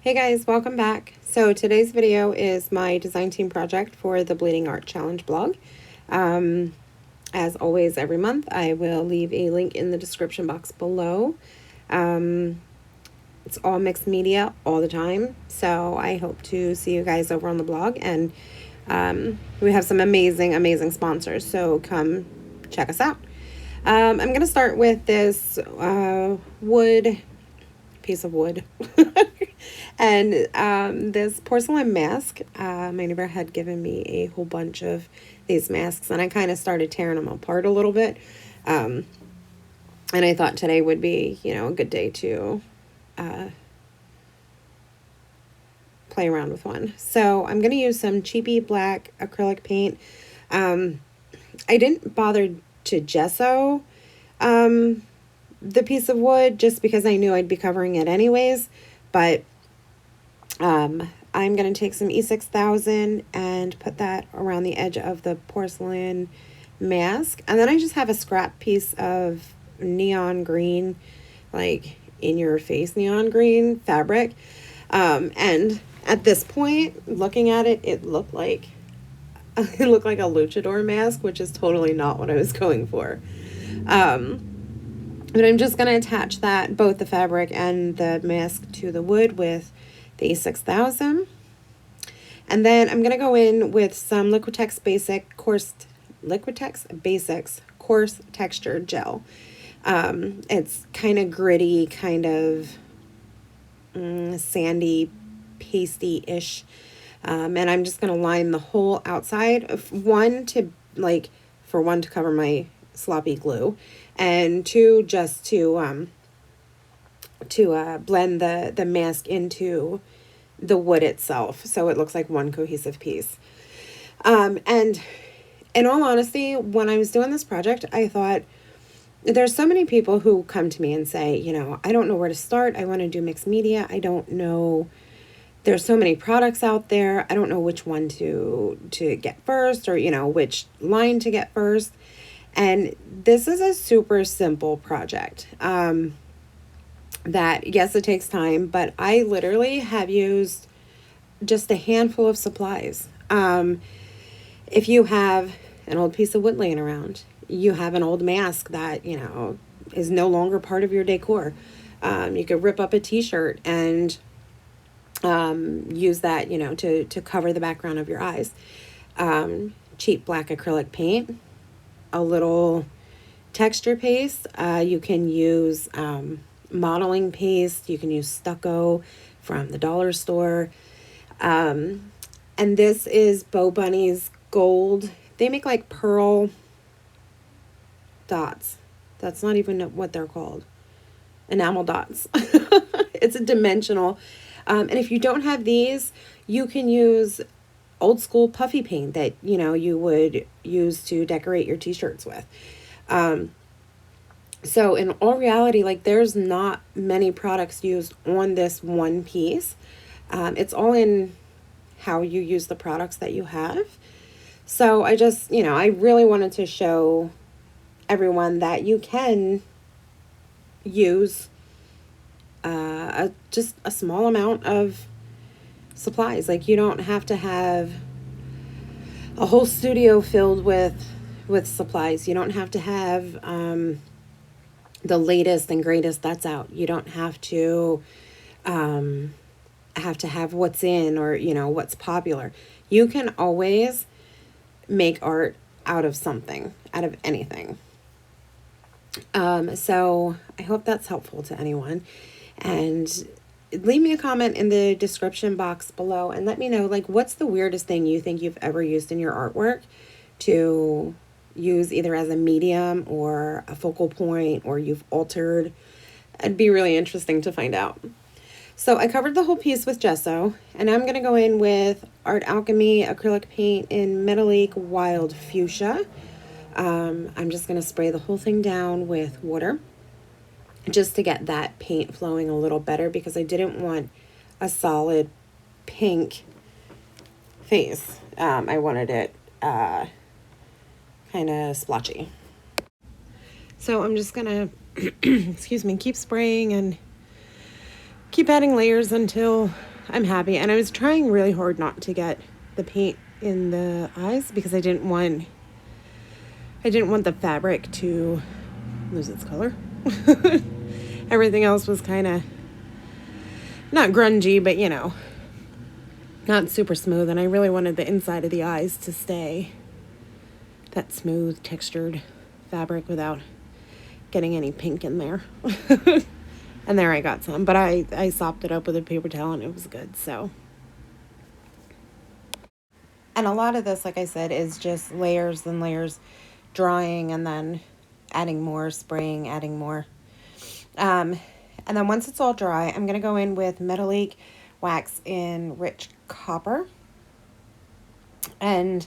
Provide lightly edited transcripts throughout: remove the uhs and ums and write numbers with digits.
Hey guys, welcome back. So today's video is my design team project for the Bleeding Art Challenge blog. As always, every month I will leave a link in the description box below. It's all mixed media all the time, so I hope to see you guys over on the blog, and we have some amazing sponsors, so come check us out. I'm going to start with this piece of wood and this porcelain mask. My neighbor had given me a whole bunch of these masks, and I kind of started tearing them apart a little bit, and I thought today would be, a good day to play around with one. So I'm going to use some cheapy black acrylic paint. I didn't bother to gesso the piece of wood just because I knew I'd be covering it anyways, but I'm going to take some E6000 and put that around the edge of the porcelain mask, and then I just have a scrap piece of neon green, like in your face neon green fabric, and at this point, looking at it, it looked like a luchador mask, which is totally not what I was going for. But I'm just going to attach that, both the fabric and the mask, to the wood with the E6000. And then I'm going to go in with some Liquitex Basics Coarse Texture Gel. It's kind of gritty, kind of sandy, pasty-ish. And I'm just going to line the whole outside of one to cover my sloppy glue, and two, just to blend the mask into the wood itself, so it looks like one cohesive piece. And in all honesty, when I was doing this project, I thought, there's so many people who come to me and say, I don't know where to start. I want to do mixed media. I don't know. There's so many products out there. I don't know which one to get first, or, which line to get first. And this is a super simple project. That, yes, it takes time, but I literally have used just a handful of supplies. If you have an old piece of wood laying around, you have an old mask that, is no longer part of your decor, you could rip up a t-shirt and use that, to cover the background of your eyes. Cheap black acrylic paint, a little texture paste. You can use modeling paste. You can use stucco from the dollar store. And this is Bo Bunny's gold. They make like pearl dots. That's not even what they're called. Enamel dots. It's a dimensional. And if you don't have these, you can use old school puffy paint that, you would use to decorate your t-shirts with. So in all reality, there's not many products used on this one piece. It's all in how you use the products that you have. So I just, I really wanted to show everyone that you can use just a small amount of supplies. You don't have to have a whole studio filled with supplies. You don't have to have the latest and greatest that's out. You don't have to have what's in, or what's popular. You can always make art out of something, out of anything. So I hope that's helpful to anyone, and leave me a comment in the description box below and let me know, what's the weirdest thing you think you've ever used in your artwork to use either as a medium or a focal point, or you've altered. It'd be really interesting to find out. So I covered the whole piece with gesso, and I'm going to go in with Art Alchemy acrylic paint in Metalique Wild Fuchsia. I'm just going to spray the whole thing down with water just to get that paint flowing a little better, because I didn't want a solid pink face. I wanted it kind of splotchy. So I'm just going to, excuse me, keep spraying and keep adding layers until I'm happy. And I was trying really hard not to get the paint in the eyes because I didn't want the fabric to lose its color. Everything else was kind of not grungy, but not super smooth. And I really wanted the inside of the eyes to stay that smooth textured fabric without getting any pink in there. And there I got some, but I sopped it up with a paper towel and it was good. So, and a lot of this, like I said, is just layers and layers, drying and then adding more, spraying, adding more. And then once it's all dry, I'm going to go in with Metalique wax in Rich Copper. And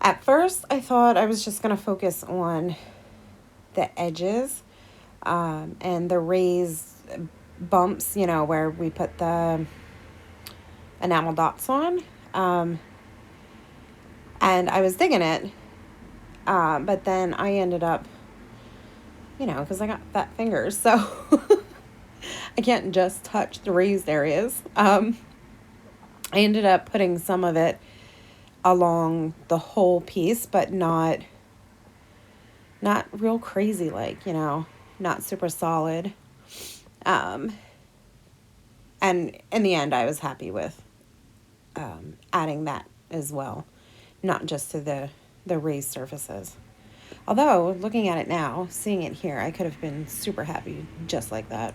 at first I thought I was just going to focus on the edges and the raised bumps, where we put the enamel dots on. And I was digging it. But then I ended up, because I got fat fingers, so I can't just touch the raised areas. I ended up putting some of it along the whole piece, but not real crazy, not super solid. And in the end, I was happy with adding that as well, not just to the raised surfaces. Although, looking at it now, seeing it here, I could have been super happy just like that.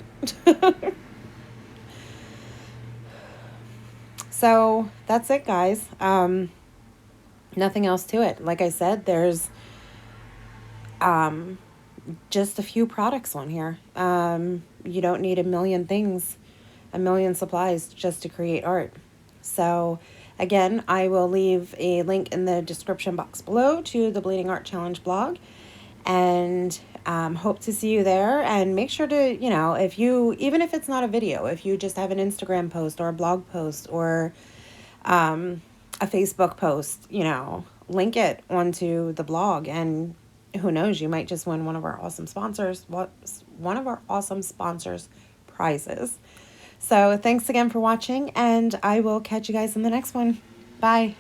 So, that's it, guys. Nothing else to it. Like I said, there's just a few products on here. You don't need a million things, a million supplies just to create art. So, again, I will leave a link in the description box below to the Bleeding Art Challenge blog, and hope to see you there. And make sure to, even if it's not a video, if you just have an Instagram post or a blog post or a Facebook post, link it onto the blog, and who knows, you might just win one of our awesome sponsors prizes. So thanks again for watching, and I will catch you guys in the next one. Bye.